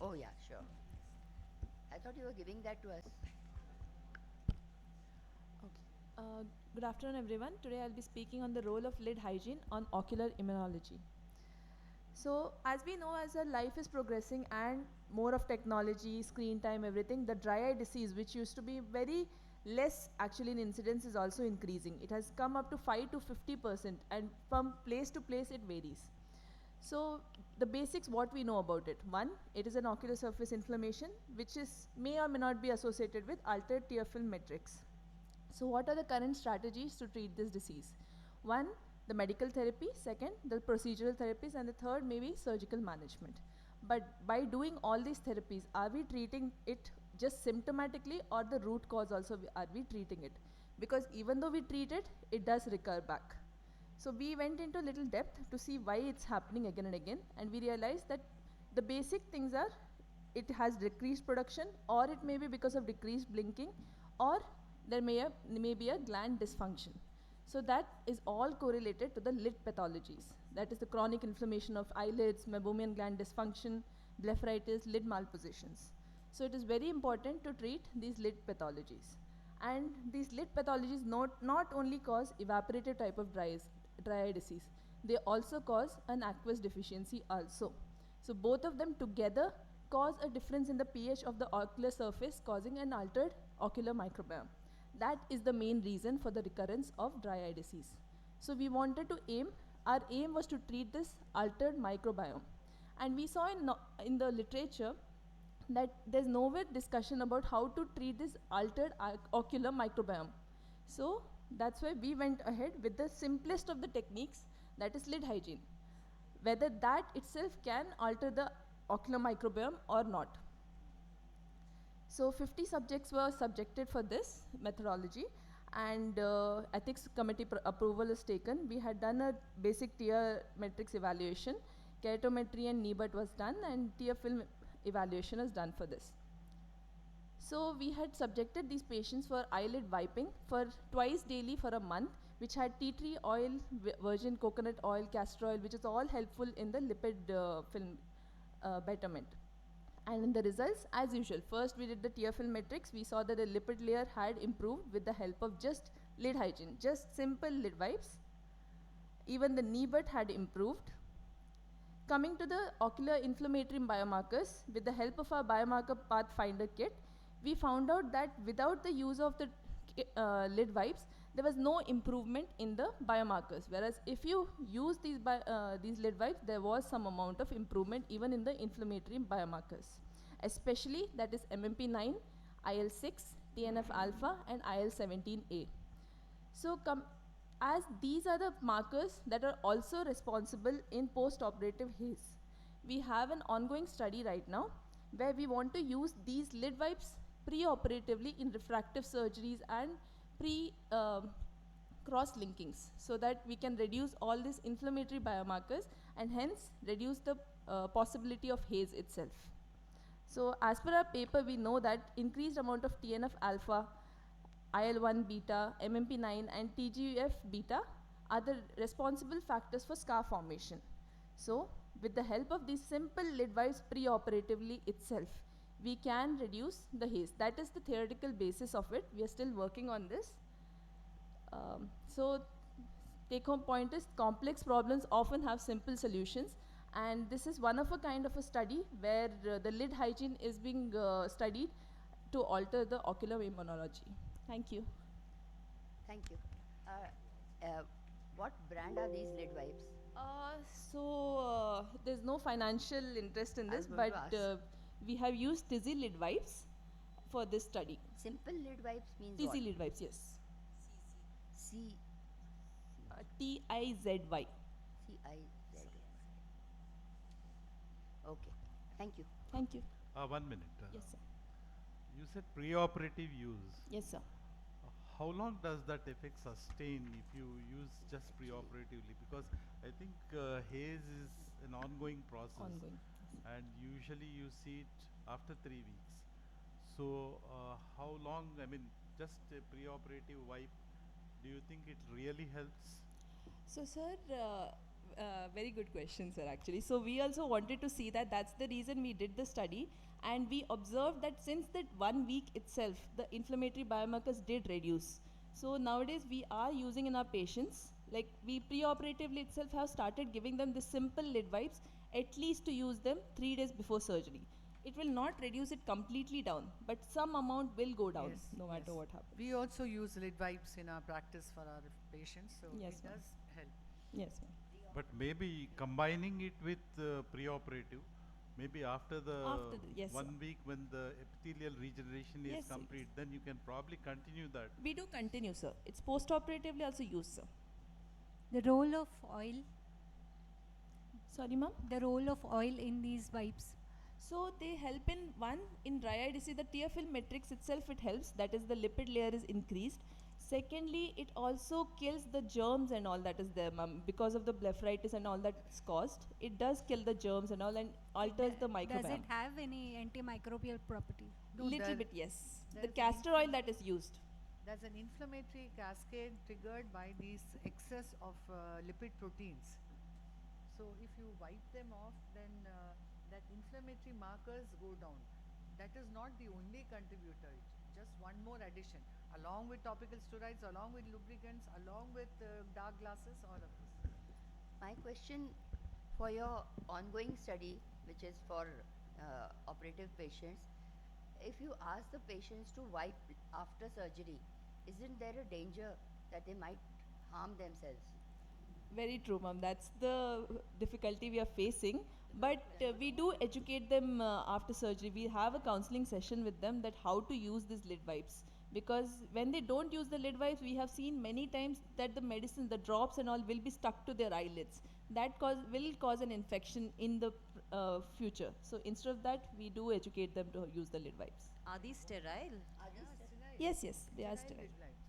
Oh yeah, sure. I thought you were giving that to us. Okay. Good afternoon, everyone. Today I'll be speaking on the role of lid hygiene on ocular immunology. So, as we know, as our life is progressing and more of technology, screen time, everything, the dry eye disease, which used to be very less actually in incidence, is also increasing. It has come up to 5 to 50%, and from place to place it varies. So, the basics, what we know about it. One, it is an ocular surface inflammation, which is may or may not be associated with altered tear film matrix. So, what are the current strategies to treat this disease? One, the medical therapy, second, the procedural therapies, and the third, maybe surgical management. But by doing all these therapies, are we treating it just symptomatically, or the root cause also are we treating it? Because even though we treat it, it does recur back. So we went into little depth to see why it's happening again and again, and we realized that the basic things are it has decreased production, or it may be because of decreased blinking, or may be a gland dysfunction. So that is all correlated to the lid pathologies. That is the chronic inflammation of eyelids, meibomian gland dysfunction, blepharitis, lid malpositions. So it is very important to treat these lid pathologies. And these lid pathologies not only cause evaporative type of dry eye disease, they also cause an aqueous deficiency also. So both of them together cause a difference in the pH of the ocular surface, causing an altered ocular microbiome. That is the main reason for the recurrence of dry eye disease. So we wanted to our aim was to treat this altered microbiome. And we saw in the literature that there's nowhere discussion about how to treat this altered ocular microbiome. So that's why we went ahead with the simplest of the techniques, that is lid hygiene. Whether that itself can alter the ocular microbiome or not. So 50 subjects were subjected for this methodology, and ethics committee approval is taken. We had done a basic tear matrix evaluation, keratometry and NEBUT was done, and tear film evaluation is done for this. So we had subjected these patients for eyelid wiping for twice daily for a month, which had tea tree oil, virgin coconut oil, castor oil, which is all helpful in the lipid film betterment. And in the results, as usual, first we did the tear film matrix. We saw that the lipid layer had improved with the help of just lid hygiene, just simple lid wipes. Even the NEBUT had improved. Coming to the ocular inflammatory biomarkers, with the help of our biomarker pathfinder kit, we found out that without the use of the lid wipes, there was no improvement in the biomarkers. Whereas if you use these lid wipes, there was some amount of improvement even in the inflammatory biomarkers, especially that is MMP9, IL6, TNF alpha, and IL17A. So as these are the markers that are also responsible in post-operative haze. We have an ongoing study right now where we want to use these lid wipes pre-operatively in refractive surgeries and cross-linkings, so that we can reduce all these inflammatory biomarkers and hence reduce the possibility of haze itself. So as per our paper, we know that increased amount of TNF alpha, IL-1 beta, MMP9 and TGF beta are the responsible factors for scar formation. So with the help of these simple lid wipes pre-operatively itself, we can reduce the haze. That is the theoretical basis of it. We are still working on this. So take home point is complex problems often have simple solutions, and this is one of a kind of a study where the lid hygiene is being studied to alter the ocular immunology. Thank you. Thank you. Uh, uh, what brand are these lid wipes? There's no financial interest in I this, was going to but ask. we have used Tizzy lid wipes for this study. Simple lid wipes means Tizzy what? lid wipes, yes. C TIZY. C I Z. Okay. Thank you. Thank you. 1 minute. Yes, sir. You said preoperative use. Yes, sir. How long does that effect sustain if you use just preoperatively? Because I think haze is an ongoing process, Ongoing. and usually you see it after 3 weeks. So, how long? I mean, just a preoperative wipe. Do you think it really helps? So, sir, Very good question, sir, actually. So we also wanted to see that. That's the reason we did the study. And we observed that since that 1 week itself, the inflammatory biomarkers did reduce. So nowadays we are using in our patients, like we pre-operatively itself have started giving them the simple lid wipes, at least to use them 3 days before surgery. It will not reduce it completely down, but some amount will go down Yes, no matter yes. what happens. We also use lid wipes in our practice for our patients, so Yes, it ma'am. does help. Yes, ma'am. But maybe combining it with pre-operative, maybe after the After the, yes, sir. 1 week when the epithelial regeneration is Yes, sir, complete, yes. then you can probably continue that. We do continue, sir. It's post-operatively also used, sir. The role of oil, Sorry, ma'am. the role of oil in these wipes. So they help in one in dry eye disease. The tear film matrix itself it helps. That is the lipid layer is increased. Secondly, it also kills the germs and all that is there, ma'am. Because of the blepharitis and all that's caused, it does kill the germs and all and alters the Does microbiome. it have any antimicrobial property? No, Little there- bit, yes. The there's an castor oil that is used. There's an inflammatory cascade triggered by these excess of lipid proteins. So if you wipe them off, then that inflammatory markers go down. That is not the only contributor. Just one more addition, along with topical steroids, along with lubricants, along with dark glasses, all of this. My question for your ongoing study, which is for operative patients, if you ask the patients to wipe after surgery, isn't there a danger that they might harm themselves? Very true, ma'am. That's the difficulty we are facing. But we do educate them after surgery. We have a counseling session with them that how to use these lid wipes. Because when they don't use the lid wipes, we have seen many times that the medicine, the drops and all will be stuck to their eyelids. That will cause an infection in the future. So instead of that, we do educate them to use the lid wipes. Are these sterile? Are these Sterile. Yes, yes, they are Sterile sterile. lid wipes.